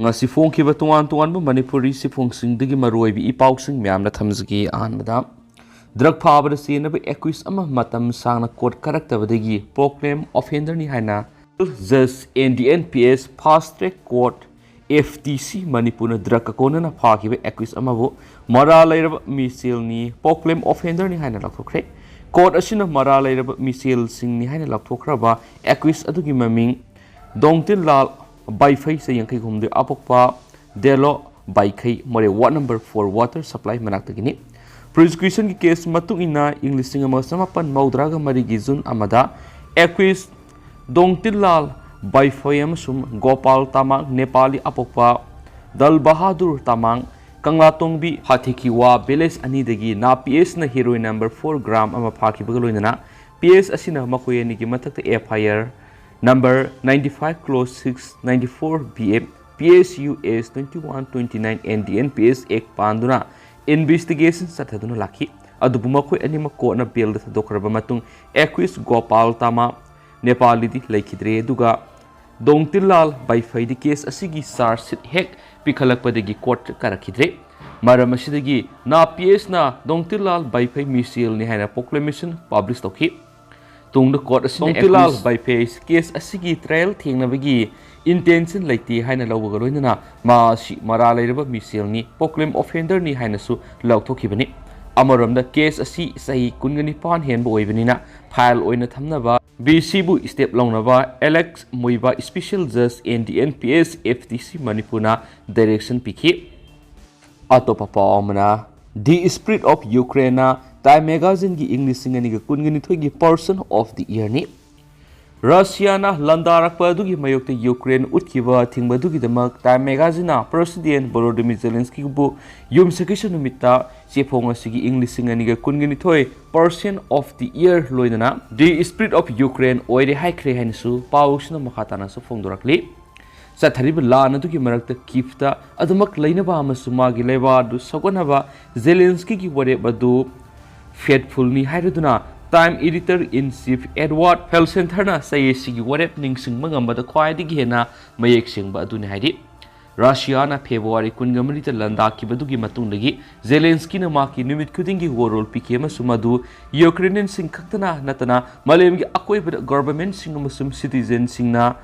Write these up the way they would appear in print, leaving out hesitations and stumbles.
ngasi phongkhiba tungan tungan Manipuri siphongsingdagi maroibi ipausing myamna thamjagi ahanbada drug phabada senaba 21 ama matam sangna court karaktabadagi proclaim offender ni haina judge NDNPS fast track court FTC Manipurna drug akona phakhiba 21 amabu mara lairaba misel ni proclaim offender ni haina lakhokre court asina mara lairaba misel sing ni haina lakhokraba 21 adugi maming dongtin lal Baifai sa yang kai humde apokpa delo baikai more ward number 4 water supply manak tagini prosecution ki case matung ina English ama samapan maudraga marigi jun amada equis dongtilal Baifai amasum Gopal Tamang Nepali apokpa Dal Bahadur Tamang Kanglatongbi Hathikiwa village ani dagi na PS na heroin number 4 gram ama phaki bagaloina PS asina makoyani ki matakta FIR number 95 close 694 BM PSUS 2129 NDNPS Act Panduna investigation sathaduna lakhi adubu makoi anima ko na bail da dokraba matung Equis Gopal Tama Nepali di laikhidre duga Dongtilal Baifai di case asigi sar sit hek pikhalakpadagi court karakhidre maram asidagi na PS na Dongtilal Baifai misil ni haina proclamation publish tokhi tung the court asina Dongtilal Baifai case asigi trial thengnabagi intention laiti haina lawgaloina ma si mara lairaba misil ni proclaim offender ni haina su lawthokibani amaramda case asi sahi kungani pan hen boibanina file oina thamnaba BC bu step longnaba Alex Muiba special judge NDNPS FTC Manipurna direction pikhi atopa paamna the spirit of Ukraine Time magazine ki English singani ga kungani thogi person of the year ni Russia na landarakpa dugi mayokte Ukraine utkiba thingba dugi damak Time magazine na president Volodymyr Zelensky bu yum sekisha numita chephonga sigi English singani ga kungani thoi person of the year loinana the spirit of Ukraine oire haikre hansu pausna makhatana so phongdorakli Sathariba lana dugi marakta kifta adumak lainaba amasuma gi leba du sogonaba Zelensky ki ware badu faithful ni haiduna time editor in chief Edward Helsenthana say sigi warep ningsing mangamba khwai digi hena mayek singba aduni haidi Russia na February kungamri ta landa ki badugi matungdagi Zelensky na maki numit khudingi worol pikema sumadu Ukrainian sing khaktana natana malemgi akoi government sing amasum citizen singna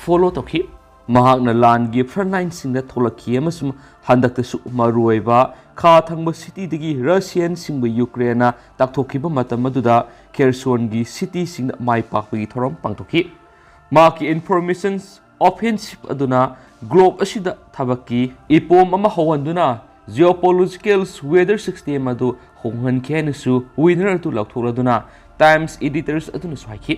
follow tokhi mahakna land gi frontline singna tholaki amasum handakta su maruiba kha thangba city digi Russian singba Ukraine takthokiba matam aduda Kherson gi city singna mai pakpagi thorom pangthoki maki informations offensive aduna globe asida thabaki ipom ama hawanduna geopolitical weather system adu honghan khenasu winner tu lakthoraduna times editors aduna swaiki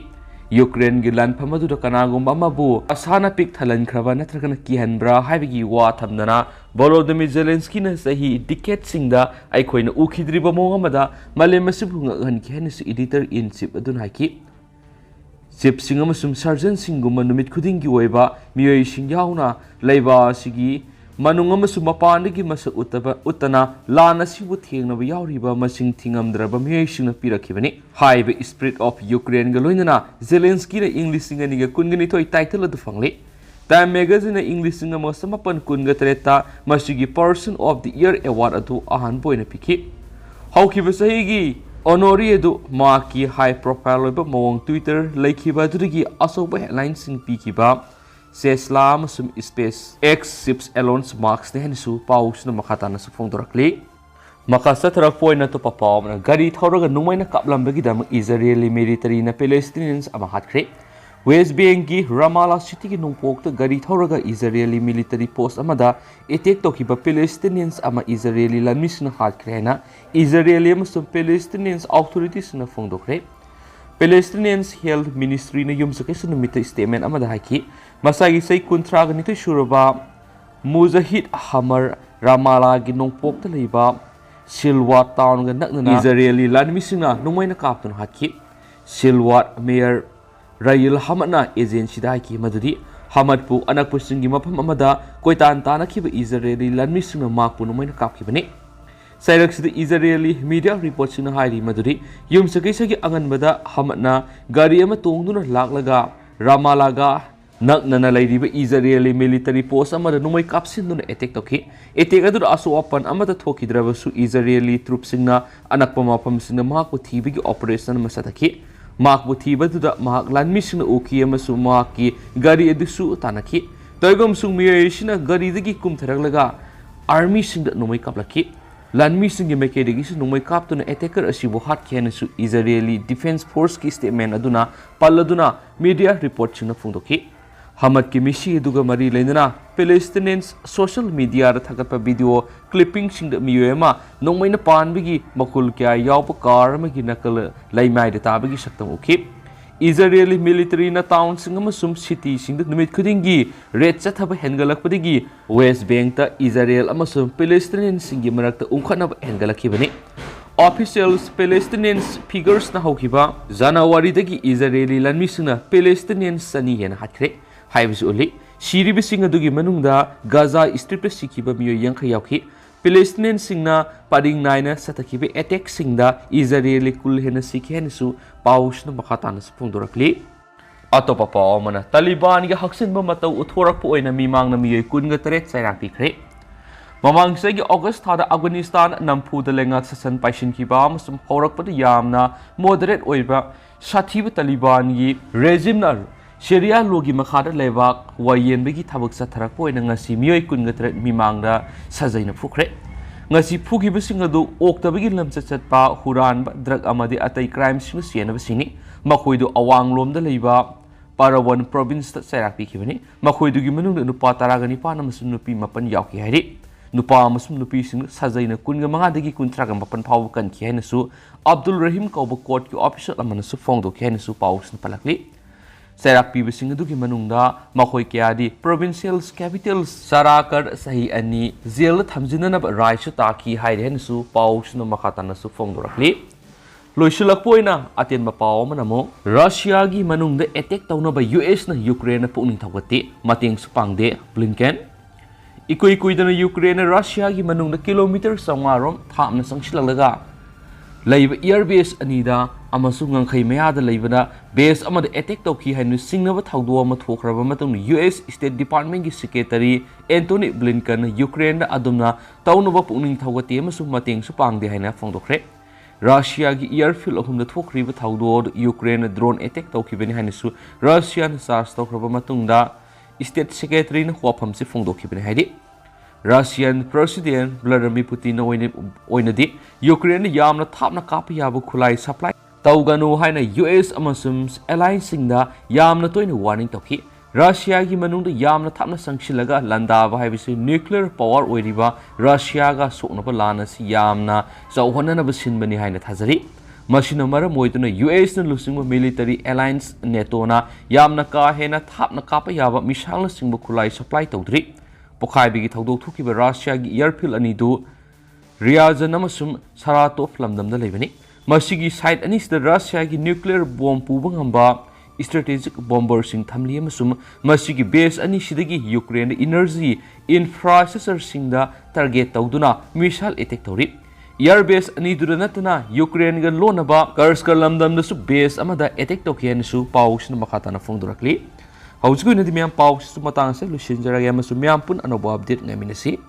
Ukraine gi lan phamadu da kanagum amabu asana pik thalan khraba natragana kihanbra haibigi wa thamnana Volodymyr Zelensky na sahi decade singda aikoina ukhidriba mongamada malemasibu nghan khenis editor in chief adun haki chief singam sum sergeant singum numit khudingi oiba Miyoi singyauna leiba sigi manungam sum mapandagi masa utana lana sibu thengna yauriba masing thingamdraba Miyoi singna pirakhibani haibe spirit of Ukraine ga loinana Zelensky na English singani ga kungani thoi title adu phangli Time magazine English singa mo samapan kun ga treta masigi person of the year award adu ahan boina pikhi haukiba sahigi honori edu maki high profile ba mawang Twitter laikhiba durigi asoba headline sing pikiba Sesla masum space X ships alone marks ne hansu paus na makhatana su phongdorakli makasa tharak point to papam na gari thoraga numaina kaplambagi dam Israeli military na Palestinians ama hatkre West Bank ki Ramallah city ki nungpok ta gari thoraga Israeli military post amada attack tokiba Palestinians ama Israeli lanmisna hatkre na Israeli amasum Palestinians authorities na phongdokre Palestinians Health Ministry na yumsakes numita statement amada haki masagi sai kuntraga nito shuraba Mujahid Hamar Ramallah gi nungpok ta leiba Silwat town ga nakna Israeli lanmisna numaina kaptun haki Silwat mayor Rail Hamadna agency da ki madudi Hamadpu anakpu singi mapam amada koitan tana kiba Israeli lanmisna makpu numaina kapkibani Sairak Israeli media reports in Hairi Maduri Yum Sakisaki Anganbada Hamadna Gari ama tongduna laklaga Ramalaga Naknana lairiba Israeli military post amada numai kapsinduna attack tokhi attack adu aso open amada thokidrabasu Israeli troops singna anakpa mafam singna mahakpu thibigi operation masataki mahakpu thibadu mahak lanmi singna uki amasu mahaki gari adusu tanaki toigom sung Miyoi sina gari dagi kumtharaglaga army singda numai kaplaki lanmi singi mekedi gi numai kaptuna attacker asibu hat khenasu Israeli defense force ki statement aduna palladuna media report singna phungdoki Hamad ki misi duga mari lendana Palestinians social media ra thakatpa video clipping sing da Miyoi ma nongmaina panbigi makul kya yawpa car ma gi nakal laimai da tabagi saktam uki Israeli military na town sing amasum city sing da numit khudingi red chathaba hengalakpadigi West Bank ta Israel amasum Palestinian sing gi marakta umkhanaba hengalakibani Officials Palestinians figures na hawkiba January dagi Israeli lanmi singna Palestinians sani hena hatkre Haibis uli, Shiribi singa dugi manungda Gaza Strip sikiba Miyoi yangka yauki, Palestinian singna pading naina satakibi attack singda Israeli kulhena sikhenisu paus na makatana sa pungdurakli. Ato pa mana Taliban ga haksin ba mataw uthorak po ay na mimangda Miyoi kunga taret sa irang pikre. Mamang sa August thada Afghanistan nampu da lengat sa san paishin kiba masum horak pa da yamna moderate oiba satiba Taliban gi regime na Sharia logi makhada lewak wayen bagi thabak sa tharak po na ngasi Miyoi kun gatra mimangda Shajei na phukre ngasi phugi bising adu Oktabagi chatpa Huranba drug amadi Atei crime sing siena bisini makhoidu awang lom da leiba Parawan province ta sairak pikibani makhoidu gi manung Nupa taragani pa namasum Nupi mapan yauki hairi Nupa amasum Nupi sing Shajei na kun ga manga dagi kun traga mapan phaw kan ki haina su Abdul Rahim kauba court ki official amana su phongdo ki haina su paus na palakli Sairak pibising adu ki manungda makhoi kyadi provincial capitals Sarakar sahi ani jail thamjinana rai su taki haiden su paus na makatana su phongdorakli loisulak poina aten ma paw manamo Russia gi manungda attack tawna ba US na Ukraine na pungning thawati mateng su pangde Blinken ikoi dana Ukraine na Russia gi manungda kilometer sangarom thamna sangsilalaga Laiba airbase anida amasung ngangkhai mayada laibana base amada attack tawki hainu singnaba thawdo ama thokraba matung US State Department gi Secretary Antony Blinken Ukraine da adumna tawnaba pungning thawgati amasung mateng su pangde haina phongdokre Russia gi airfield ahumda thokriba thawdo Ukraine drone attack tawki bani hainu su Russia na charge tawkraba matungda State Secretary na huapam si phongdokhi bani haidi Russian President Vladimir Putin oinadi Ukraine yamna thapna kapi yabu khulai supply tawganu haina US amasum alliance singda yamna toina warning tawki Russia gi manungda yamna thapna sangsilaga landaba haibisi nuclear power oiriba Russia ga soknaba lana si yamna chauhana na basinbani haina thajari masina mara moiduna US na lusingba military alliance NATO na yamna ka hena thapna kapa yaba misangla singba khulai supply tawdri Pokhai bigi thawdok thukiba Russia gi airfield anidu Ryazan amasum Saratov lamdamda leibani masigi site anisda Russia gi nuclear bomb puba ngamba strategic bomber sing thamli amasum masigi base ani sidagi Ukraine energy infrastructure singda target tawduna missile attack tawri airbase anidu natana Ukraine ga lonaba Kursk lamdamda su base amada attack tawkian su paus na makatana phongdurakli How's going to be a pause to Matang solution? Jaragamasu Miampun and Obab did Naminasi.